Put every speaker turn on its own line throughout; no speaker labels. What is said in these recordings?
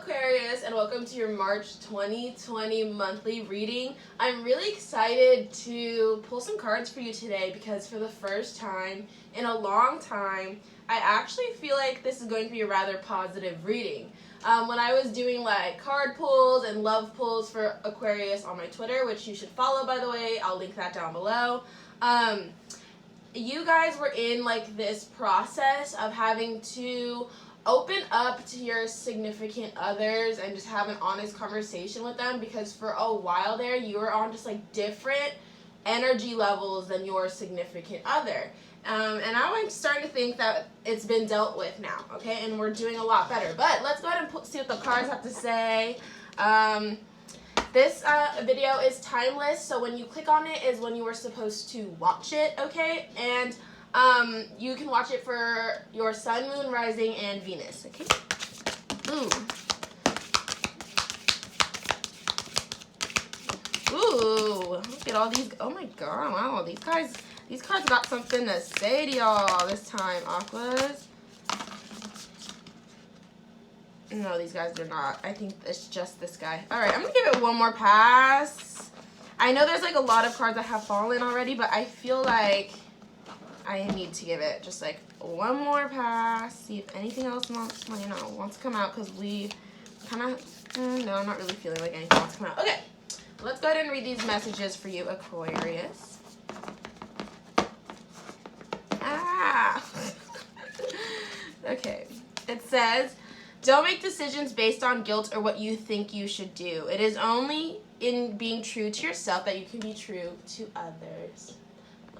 Aquarius, and welcome to your March 2020 monthly reading. I'm really excited to pull some cards for you today because for the first time in a long time, I actually feel like this is going to be a rather positive reading. When I was doing like card pulls and love pulls for Aquarius on my Twitter, which you should follow by the way, I'll link that down below. You guys were in like this process of having to open up to your significant others and just have an honest conversation with them, because for a while there you were on just like different energy levels than your significant other. And I'm starting to think that it's been dealt with now, okay? And we're doing a lot better. But let's go ahead and see what the cards have to say. This video is timeless, so when you click on it is when you were supposed to watch it, okay? And you can watch it for your sun, moon, rising, and Venus, okay? Ooh, look at all these. Oh my god, wow, these cards got something to say to y'all this time, Aquas. No, these guys are not. I think it's just this guy. All right, I'm gonna give it one more pass. I know there's like a lot of cards that have fallen already, but I feel like I need to give it just like one more pass. See if anything else wants to come out, because we kind of, no, I'm not really feeling like anything wants to come out. Okay, let's go ahead and read these messages for you, Aquarius. Okay, it says, don't make decisions based on guilt or what you think you should do. It is only in being true to yourself that you can be true to others.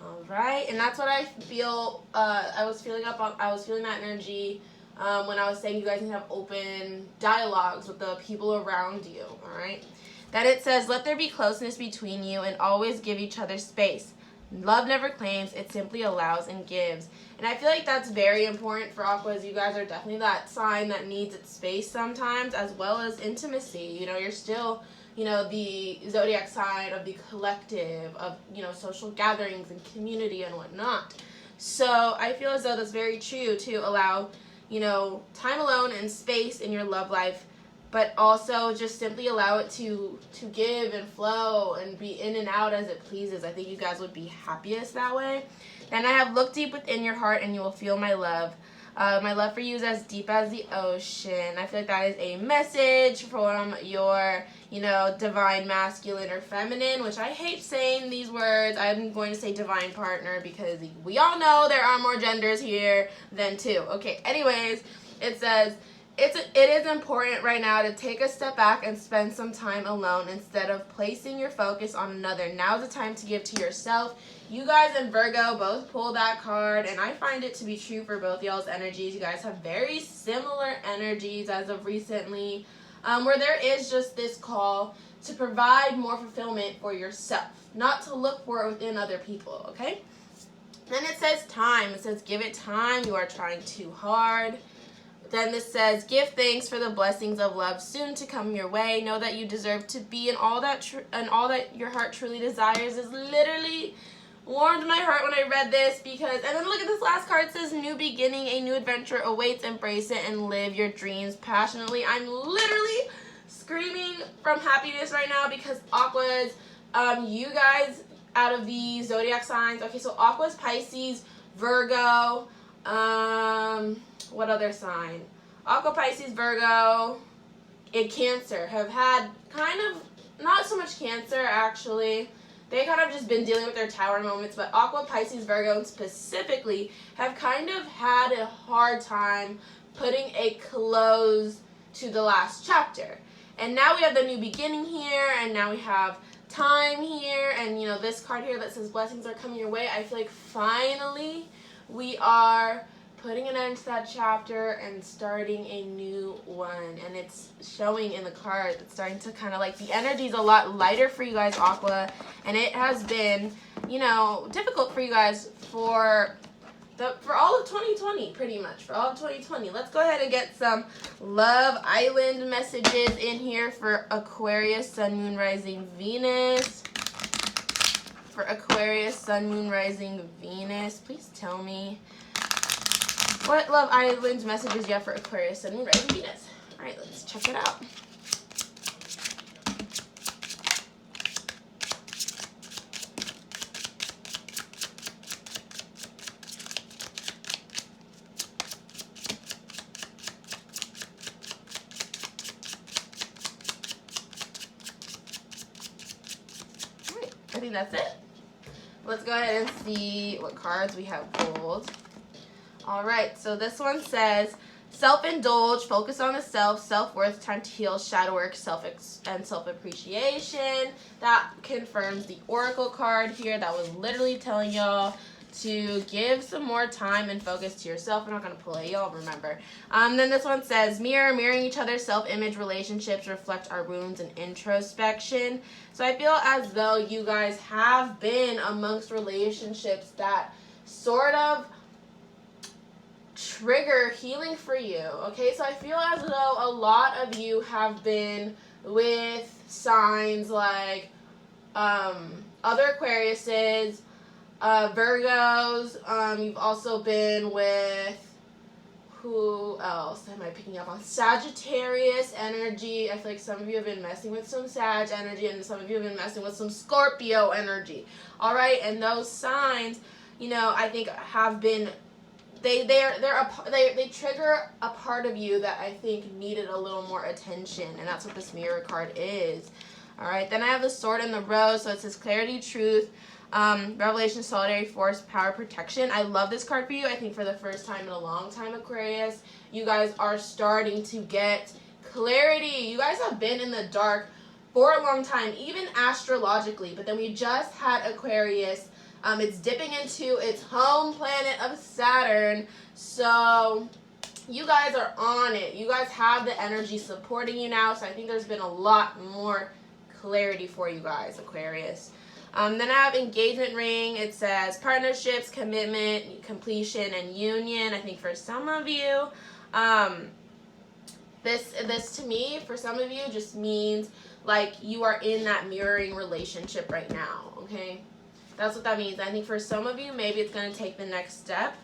All right, and that's what I feel. I was feeling that energy when I was saying you guys need to have open dialogues with the people around you. All right. Then it says, let there be closeness between you and always give each other space. Love never claims, it simply allows and gives. And I feel like that's very important for Aquas. You guys are definitely that sign that needs its space sometimes, as well as intimacy. You know, you're still, you know, the zodiac sign of the collective, of, you know, social gatherings and community and whatnot. So I feel as though that's very true, to allow, you know, time alone and space in your love life, but also just simply allow it to give and flow and be in and out as it pleases. I think you guys would be happiest that way. Then I have, look deep within your heart and you will feel my love. My love for you is as deep as the ocean. I feel like that is a message from your, you know, divine masculine or feminine, which I hate saying these words. I'm going to say divine partner because we all know there are more genders here than two. Okay, anyways, it says, it is important right now to take a step back and spend some time alone instead of placing your focus on another. Now's the time to give to yourself. You guys and Virgo both pulled that card, and I find it to be true for both y'all's energies. You guys have very similar energies as of recently, where there is just this call to provide more fulfillment for yourself, not to look for it within other people, okay? Then it says time. It says give it time. You are trying too hard. Then this says, give thanks for the blessings of love soon to come your way. Know that you deserve to be, and all that your heart truly desires. Is literally warmed my heart when I read this, because, and then look at this last card. It says, new beginning, a new adventure awaits. Embrace it and live your dreams passionately. I'm literally screaming from happiness right now because Aquas, you guys out of the zodiac signs, okay, so Aquas, Pisces, Virgo, what other sign? Aqua, Pisces, Virgo, and Cancer have had kind of, not so much Cancer actually, they kind of just been dealing with their tower moments, but Aqua, Pisces, Virgo specifically have kind of had a hard time putting a close to the last chapter. And now we have the new beginning here, and now we have time here, and you know, this card here that says blessings are coming your way. I feel like finally we are putting an end to that chapter and starting a new one, and it's showing in the card. It's starting to kind of like, the energy is a lot lighter for you guys, Aqua, and it has been, you know, difficult for you guys for all of 2020, pretty much, for all of 2020. Let's go ahead and get some Love Island messages in here for Aquarius, Sun, Moon, Rising, Venus. For Aquarius, Sun, Moon, Rising, Venus, please tell me what Love Island messages you have for Aquarius, Sun, Moon, Rising, Venus. All right, let's check it out. I think that's it. Let's go ahead and see what cards we have pulled. All right, so this one says, self-indulge, focus on the self, self-worth, time to heal, shadow work, self-appreciation. That confirms the Oracle card here that was literally telling y'all to give some more time and focus to yourself. We're not going to pull it, y'all remember. Then this one says, mirroring each other's self-image, relationships reflect our wounds and introspection. So I feel as though you guys have been amongst relationships that sort of trigger healing for you, okay? So I feel as though a lot of you have been with signs like other Aquariuses, Virgos. You've also been with, who else am I picking up on? Sagittarius energy. I feel like some of you have been messing with some Sag energy, and some of you have been messing with some Scorpio energy. All right, and those signs, you know, I think have been, they trigger a part of you that I think needed a little more attention, and that's what this mirror card is. All right, then I have the Sword and the Rose, so it says clarity, truth, revelation, solidarity, force, power, protection. I love this card for you. I think for the first time in a long time, Aquarius, you guys are starting to get clarity. You guys have been in the dark for a long time, even astrologically, but then we just had Aquarius. It's dipping into its home planet of Saturn, so you guys are on it. You guys have the energy supporting you now, so I think there's been a lot more clarity for you guys, Aquarius. Then I have engagement ring. It says partnerships, commitment, completion, and union. I think for some of you, this to me, for some of you, just means like you are in that mirroring relationship right now, okay? That's what that means. I think for some of you, maybe it's going to take the next step,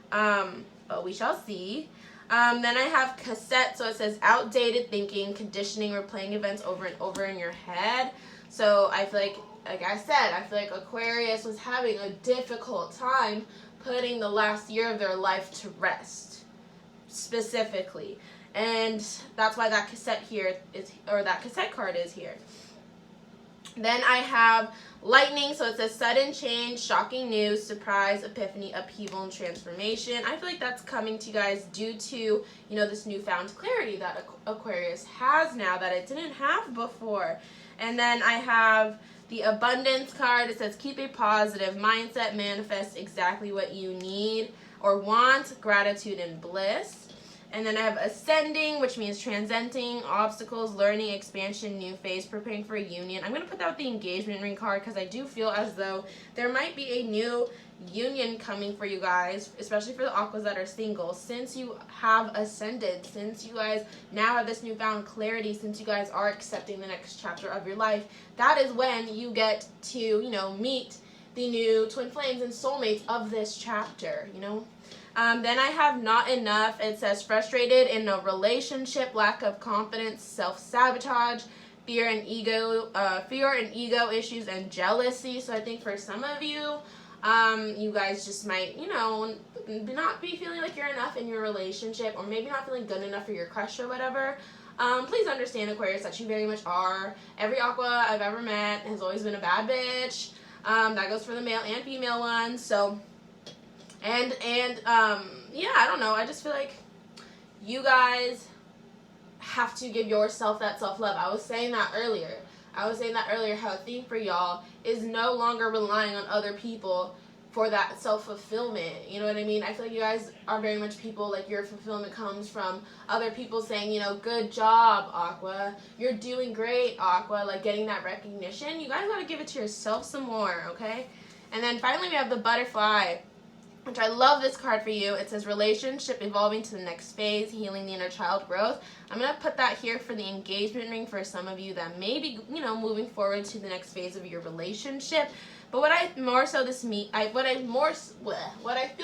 but we shall see. Then I have cassette, so it says outdated thinking, conditioning, replaying events over and over in your head. So I feel like I said, I feel like Aquarius was having a difficult time putting the last year of their life to rest, specifically. And that's why that cassette here is, or that cassette card is here. Then I have lightning, so it says sudden change, shocking news, surprise, epiphany, upheaval, and transformation. I feel like that's coming to you guys due to, you know, this newfound clarity that Aquarius has now that it didn't have before. And then I have the abundance card. It says keep a positive mindset, manifest exactly what you need or want, gratitude and bliss. And then I have ascending, which means transcending obstacles, learning, expansion, new phase, preparing for a union. I'm going to put that with the engagement ring card because I do feel as though there might be a new union coming for you guys, especially for the Aquas that are single. Since you have ascended, since you guys now have this newfound clarity, since you guys are accepting the next chapter of your life, that is when you get to, you know, meet the new twin flames and soulmates of this chapter, you know. Then I have not enough. It says frustrated in a relationship, lack of confidence, self-sabotage, fear and ego issues, and jealousy. So I think for some of you, you guys just might, you know, not be feeling like you're enough in your relationship, or maybe not feeling good enough for your crush or whatever. Please understand, Aquarius, that you very much are. Every Aqua I've ever met has always been a bad bitch. That goes for the male and female ones. So, and yeah, I don't know. I just feel like you guys have to give yourself that self-love. I was saying that earlier. How a thing for y'all is no longer relying on other people for that self-fulfillment. You know what I mean? I feel like you guys are very much people, like your fulfillment comes from other people saying, you know, good job, Aqua. You're doing great, Aqua. Like getting that recognition. You guys got to give it to yourself some more, okay? And then finally we have the butterfly. which I love this card for you. It says relationship evolving to the next phase, healing the inner child growth. I'm going to put that here for the engagement ring for some of you that may be, moving forward to the next phase of your relationship. But what I feel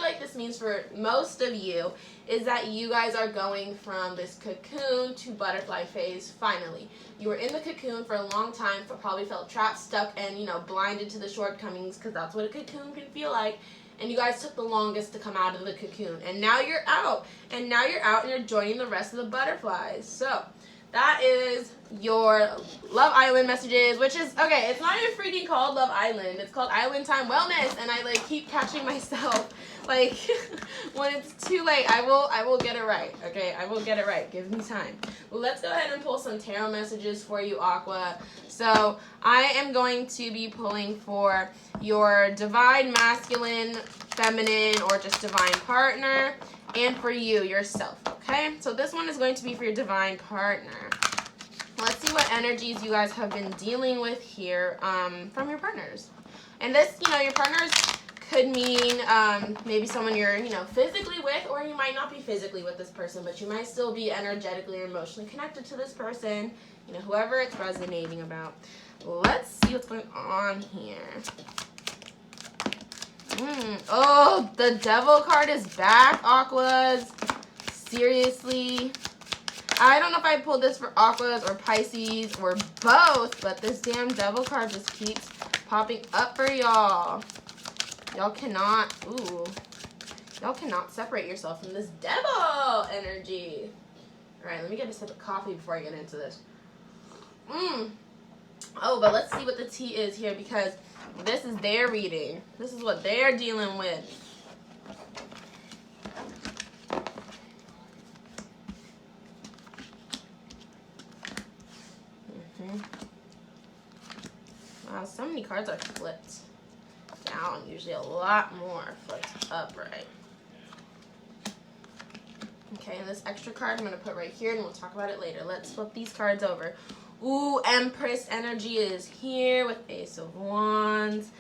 like this means for most of you is that you guys are going from this cocoon to butterfly phase finally. You were in the cocoon for a long time, but probably felt trapped, stuck, and, blinded to the shortcomings, because that's what a cocoon can feel like. And you guys took the longest to come out of the cocoon. And now you're out. And now you're out and you're joining the rest of the butterflies. So that is your Love Island messages, which is, okay, it's not even freaking called Love Island. It's called Island Time Wellness. And I keep catching myself, when it's too late, I will get it right. Okay, I will get it right. Give me time. Well, let's go ahead and pull some tarot messages for you, Aqua. So I am going to be pulling for your divine masculine, feminine, or just divine partner, and for you, yourself, okay? So this one is going to be for your divine partner. Let's see what energies you guys have been dealing with here from your partners. And this, your partners could mean maybe someone you're, physically with, or you might not be physically with this person, but you might still be energetically or emotionally connected to this person, whoever it's resonating about. Let's see what's going on here. Oh, the Devil card is back, Aquas. Seriously. I don't know if I pulled this for Aquas or Pisces or both, but this damn Devil card just keeps popping up for y'all. Y'all cannot separate yourself from this Devil energy. All right, let me get a sip of coffee before I get into this. Oh, but let's see what the tea is here, because this is their reading. This is what they're dealing with. Wow, so many cards are flipped down. Usually a lot more flipped upright. Okay, and this extra card I'm going to put right here, and we'll talk about it later. Let's flip these cards over. Ooh, Empress energy is here with Ace of Wands.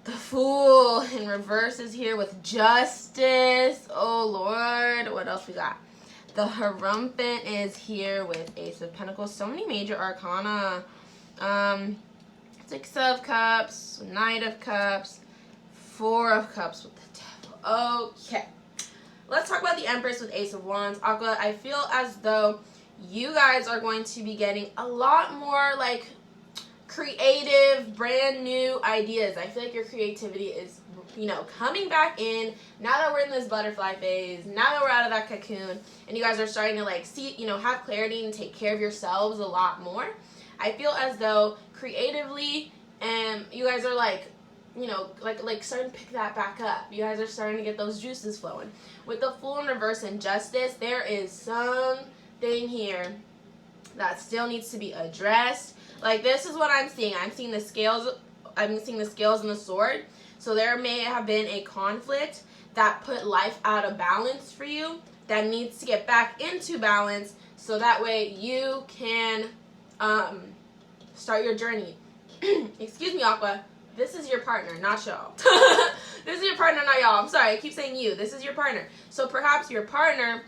The Fool in reverse is here with Justice. Oh, Lord. What else we got? The Hierophant is here with Ace of Pentacles. So many major arcana. Six of Cups, Knight of Cups, Four of Cups with the Devil. Okay. Let's talk about the Empress with Ace of Wands. Aqua, I feel as though you guys are going to be getting a lot more creative, brand new ideas. I feel like your creativity is, coming back in now that we're in this butterfly phase, now that we're out of that cocoon, and you guys are starting to see, have clarity and take care of yourselves a lot more. I feel as though creatively, you guys are starting to pick that back up. You guys are starting to get those juices flowing. With the Fool in reverse and Justice, there is something here that still needs to be addressed. This is what I'm seeing. I'm seeing the scales. I'm seeing the scales and the sword. So there may have been a conflict that put life out of balance for you that needs to get back into balance, so that way you can start your journey. Excuse me, Aqua. This is your partner, not y'all. This is your partner, not y'all. I'm sorry, I keep saying you. This is your partner. So perhaps your partner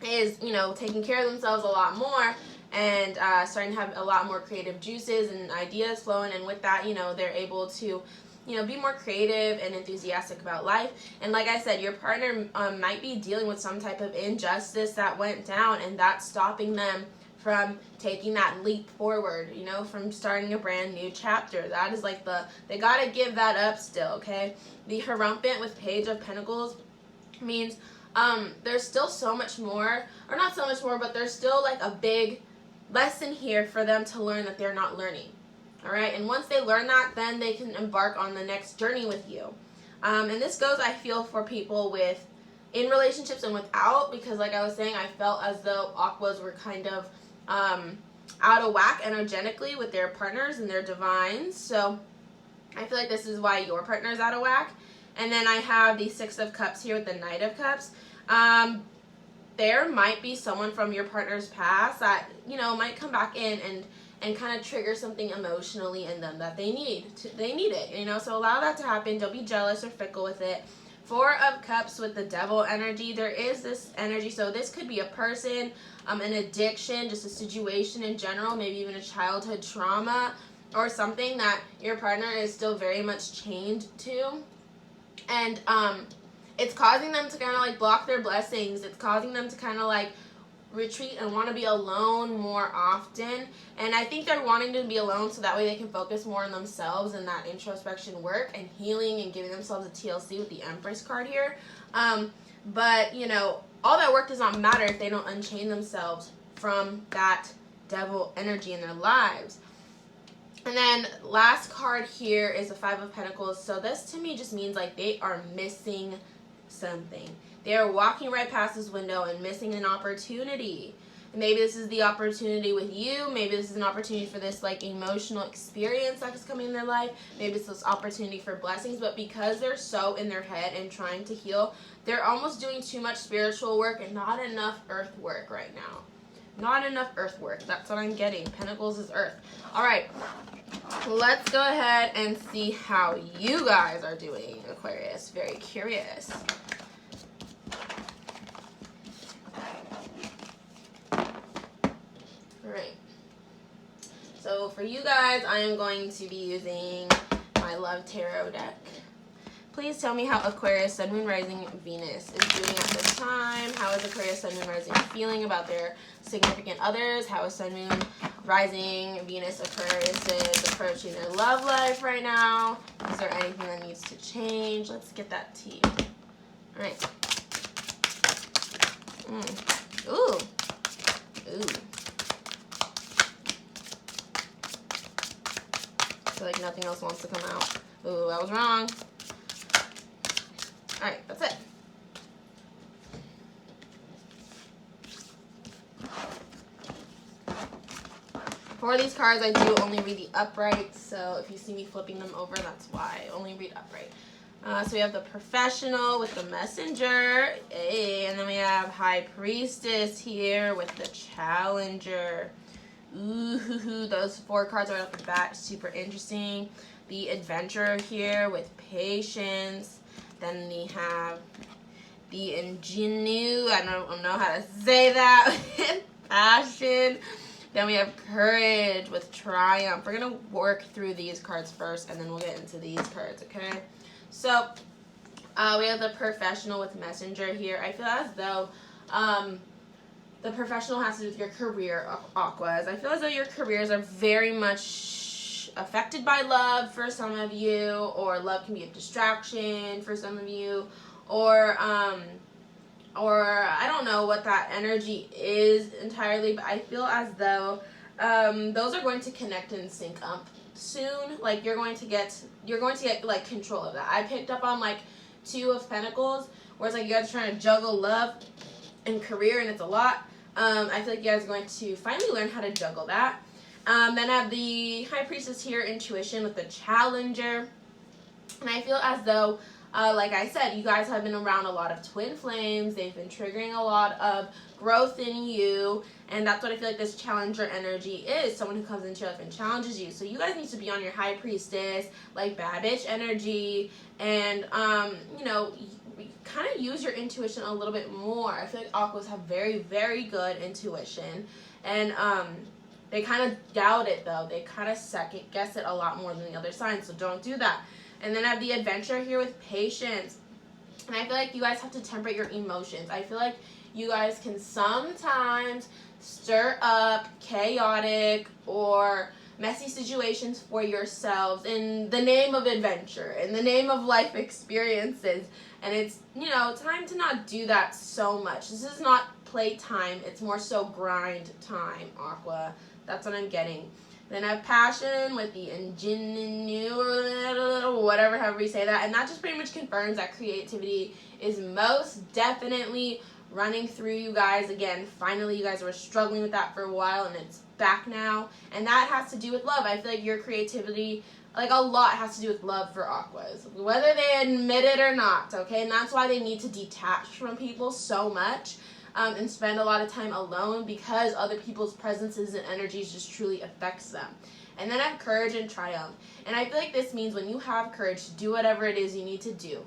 is, taking care of themselves a lot more and starting to have a lot more creative juices and ideas flowing. And with that, they're able to, be more creative and enthusiastic about life. And like I said, your partner might be dealing with some type of injustice that went down, and that's stopping them from taking that leap forward, from starting a brand new chapter. That is they gotta give that up still, okay? The Hierophant with Page of Pentacles means there's still so much more, or not so much more, but there's still a big lesson here for them to learn that they're not learning. All right, and once they learn that, then they can embark on the next journey with you. And this goes, I feel, for people in relationships and without, because like I was saying, I felt as though Aquas were kind of out of whack energetically with their partners and their divines. So I feel like this is why your partner's out of whack. And then I have the Six of Cups here with the Knight of Cups. There might be someone from your partner's past that, might come back in and kind of trigger something emotionally in them that they need. They need it, so allow that to happen. Don't be jealous or fickle with it. Four of Cups with the Devil energy. There is this energy, so this could be a person, an addiction, just a situation in general, maybe even a childhood trauma or something that your partner is still very much chained to. And it's causing them to kind of like block their blessings. It's causing them to kind of like retreat and want to be alone more often. And I think they're wanting to be alone so that way they can focus more on themselves and that introspection work and healing and giving themselves a TLC with the Empress card here. But, you know, all that work does not matter if they don't unchain themselves from that devil energy in their lives. And then last card here is the Five of Pentacles. So this to me just means like they are missing something. They are walking right past this window and missing an opportunity. Maybe this is the opportunity with you. Maybe this is an opportunity for this like emotional experience that is coming in their life. Maybe it's this opportunity for blessings. But because they're so in their head and trying to heal, they're almost doing too much spiritual work and not enough earth work right now. Not enough earth work. That's what I'm getting. Pentacles is earth. All right. Let's go ahead and see how you guys are doing, Aquarius. Very curious. Alright, so for you guys, I am going to be using my Love Tarot deck. Please tell me how Aquarius, Sun, Moon, Rising, Venus is doing at this time. How is Aquarius, Sun, Moon, Rising feeling about their significant others? How is Sun, Moon, Rising, Venus, Aquarius is approaching their love life right now? Is there anything that needs to change? Let's get that tea. Alright. Ooh. Ooh. I feel like nothing else wants to come out. Ooh, I was wrong. Alright, that's it. For these cards, I do only read the upright, so if you see me flipping them over, that's why. I only read upright. So we have the Professional with the Messenger, and then we have High Priestess here with the Challenger. Ooh, those four cards right off the bat, super interesting. The Adventurer here with Patience. Then we have the Ingenue, I don't know how to say that, with Passion. Then we have Courage with Triumph. We're going to work through these cards first, and then we'll get into these cards, okay? So, we have the Professional with Messenger here. I feel as though the Professional has to do with your career, Aquas. I feel as though your careers are very much affected by love for some of you, or love can be a distraction for some of you, or I don't know what that energy is entirely, but I feel as though those are going to connect and sync up soon. Like you're going to get like control of that. I picked up on like Two of Pentacles, where it's like you guys are trying to juggle love and career, and it's a lot. I feel like you guys are going to finally learn how to juggle that. Then I have the High Priestess here, Intuition with the Challenger. And I feel as though, like I said, you guys have been around a lot of twin flames. They've been triggering a lot of growth in you. And that's what I feel like this Challenger energy is. Someone who comes into your life and challenges you. So you guys need to be on your High Priestess, like bad bitch energy. And, you know, kind of use your intuition a little bit more. I feel like Aquas have very, very good intuition. And, they kind of doubt it, though. They kind of second guess it a lot more than the other signs, so don't do that. And then I have the Adventure here with Patience. And I feel like you guys have to temper your emotions. I feel like you guys can sometimes stir up chaotic or messy situations for yourselves in the name of adventure, in the name of life experiences. And it's, you know, time to not do that so much. This is not playtime. It's more so grind time, Aqua. That's what I'm getting. Then I have Passion with the Ingenue, whatever, however you say that. And that just pretty much confirms that creativity is most definitely running through you guys. Again, finally, you guys were struggling with that for a while, and it's back now. And that has to do with love. I feel like your creativity, like a lot, has to do with love for Aquas, whether they admit it or not, okay? And that's why they need to detach from people so much. And spend a lot of time alone, because other people's presences and energies just truly affects them. And then I have Courage and Triumph. And I feel like this means when you have courage to do whatever it is you need to do,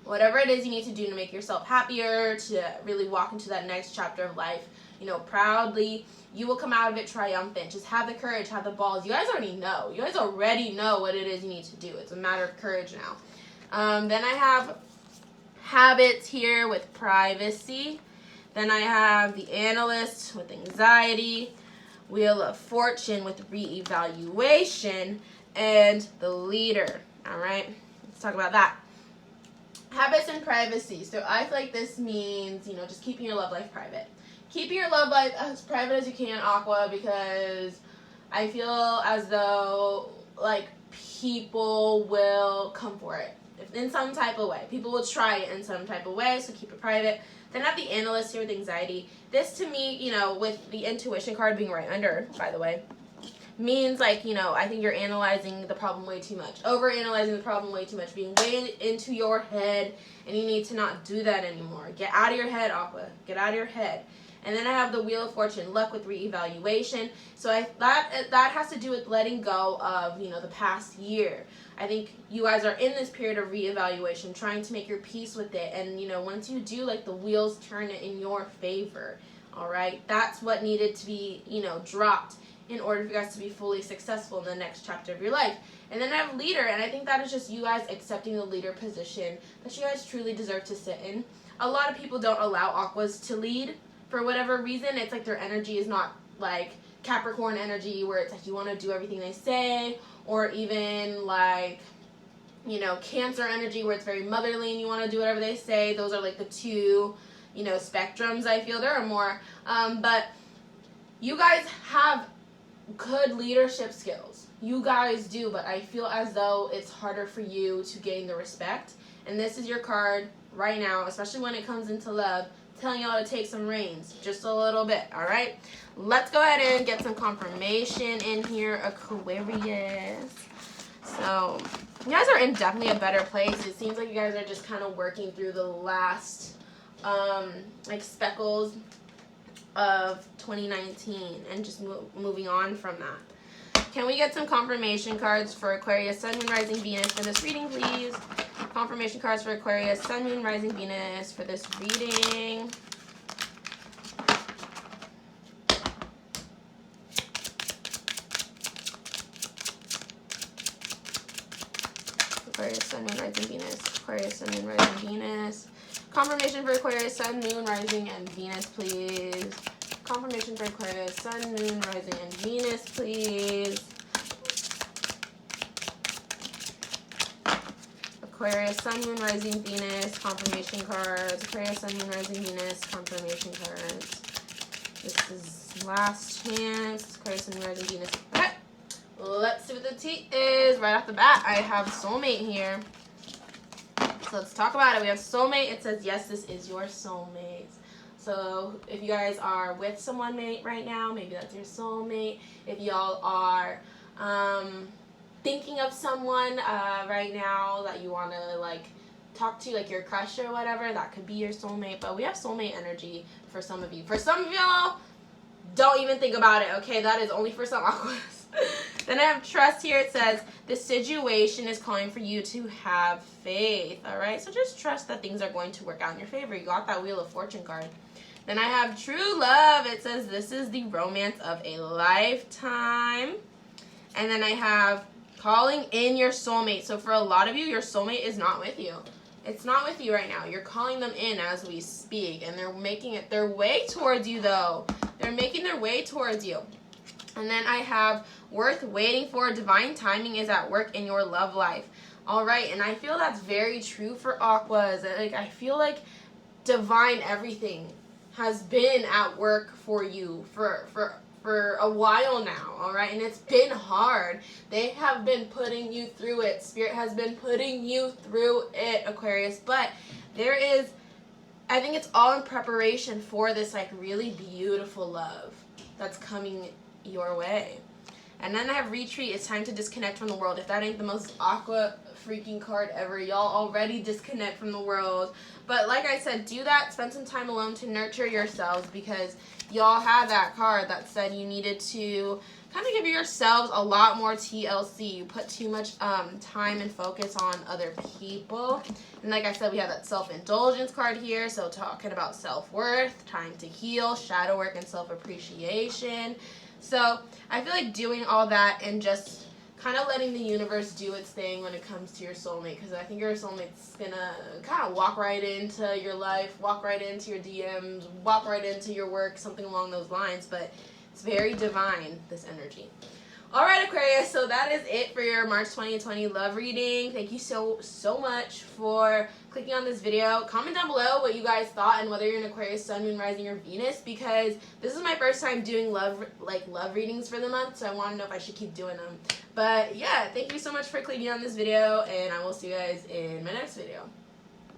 whatever it is you need to do to make yourself happier, to really walk into that next chapter of life, you know, proudly. You will come out of it triumphant. Just have the courage, have the balls. You guys already know. You guys already know what it is you need to do. It's a matter of courage now. Then I have habits here with privacy. Then I have the analyst with anxiety, wheel of fortune with reevaluation, and the leader. All right, let's talk about that. Habits and privacy. So I feel like this means, you know, just keeping your love life private. Keeping your love life as private as you can, Aqua, because I feel as though, like, people will come for it in some type of way. People will try it in some type of way, so keep it private. Then I have the analyst here with anxiety. This, to me, you know, with the intuition card being right under, by the way, means, like, you know, I think you're analyzing the problem way too much. Over-analyzing the problem way too much. Being way into your head, and you need to not do that anymore. Get out of your head, Aqua. Get out of your head. And then I have the Wheel of Fortune, luck with reevaluation. So that has to do with letting go of, you know, the past year. I think you guys are in this period of reevaluation, trying to make your peace with it. And, you know, once you do, like, the wheels turn in your favor. All right? That's what needed to be, you know, dropped in order for you guys to be fully successful in the next chapter of your life. And then I have leader, and I think that is just you guys accepting the leader position that you guys truly deserve to sit in. A lot of people don't allow Aquas to lead for whatever reason. It's like their energy is not like Capricorn energy, where it's like you want to do everything they say, or even like, you know, Cancer energy, where it's very motherly and you want to do whatever they say. Those are like the two, you know, spectrums. I feel there are more, but you guys have good leadership skills. You guys do, but I feel as though it's harder for you to gain the respect. And this is your card right now, especially when it comes into love, telling y'all to take some reins just a little bit. All right, let's go ahead and get some confirmation in here, Aquarius. So you guys are in definitely a better place. It seems like you guys are just kind of working through the last like speckles of 2019 and just moving on from that. Can we get some confirmation cards for Aquarius, Sun, Moon, Rising, Venus for this reading, please? Confirmation cards for Aquarius, Sun, Moon, Rising, Venus for this reading. Aquarius, Sun, Moon, Rising, Venus. Aquarius, Sun, Moon, Rising, Venus. Confirmation for Aquarius, Sun, Moon, Rising, and Venus, please. Confirmation for Aquarius, Sun, Moon, Rising, and Venus, please. Aquarius, Sun, Moon, Rising, Venus, confirmation cards. Aquarius, Sun, Moon, Rising, Venus, confirmation cards. This is last chance. Aquarius, Sun, Moon, Rising, Venus. Okay, let's see what the tea is. Right off the bat, I have soulmate here. So let's talk about it. We have soulmate. It says, yes, this is your soulmate. So if you guys are with someone right now, maybe that's your soulmate. If y'all are thinking of someone right now that you want to like talk to, like your crush or whatever, that could be your soulmate. But we have soulmate energy for some of you. For some of y'all, don't even think about it, okay? That is only for some Aquas. Then I have trust here. It says, the situation is calling for you to have faith, all right? So just trust that things are going to work out in your favor. You got that Wheel of Fortune card. Then I have true love. It says, this is the romance of a lifetime. And then I have calling in your soulmate. So for a lot of you, your soulmate is not with you. It's not with you right now. You're calling them in as we speak. And they're making it their way towards you, though. They're making their way towards you. And then I have worth waiting for. Divine timing is at work in your love life. All right. And I feel that's very true for Aquas. Like, I feel like divine everything has been at work for you for a while now, all right? And it's been hard. They have been putting you through it. Spirit has been putting you through it, Aquarius. But there is, I think it's all in preparation for this, like, really beautiful love that's coming your way. And then I have retreat. It's time to disconnect from the world. If that ain't the most Aqua freaking card ever, y'all already disconnect from the world. But like I said, do that. Spend some time alone to nurture yourselves, because y'all had that card that said you needed to kind of give yourselves a lot more TLC. You put too much time and focus on other people. And like I said, we have that self-indulgence card here. So talking about self-worth, time to heal, shadow work, and self-appreciation. So I feel like doing all that and just kind of letting the universe do its thing when it comes to your soulmate, because I think your soulmate's gonna kind of walk right into your life, walk right into your DMs, walk right into your work, something along those lines. But it's very divine, this energy. All right, Aquarius, so that is it for your March 2020 love reading. Thank you so much for clicking on this video. Comment down below what you guys thought and whether you're an Aquarius, Sun, Moon, Rising, or Venus, because this is my first time doing love readings for the month, so I want to know if I should keep doing them. But yeah, thank you so much for clicking on this video, and I will see you guys in my next video.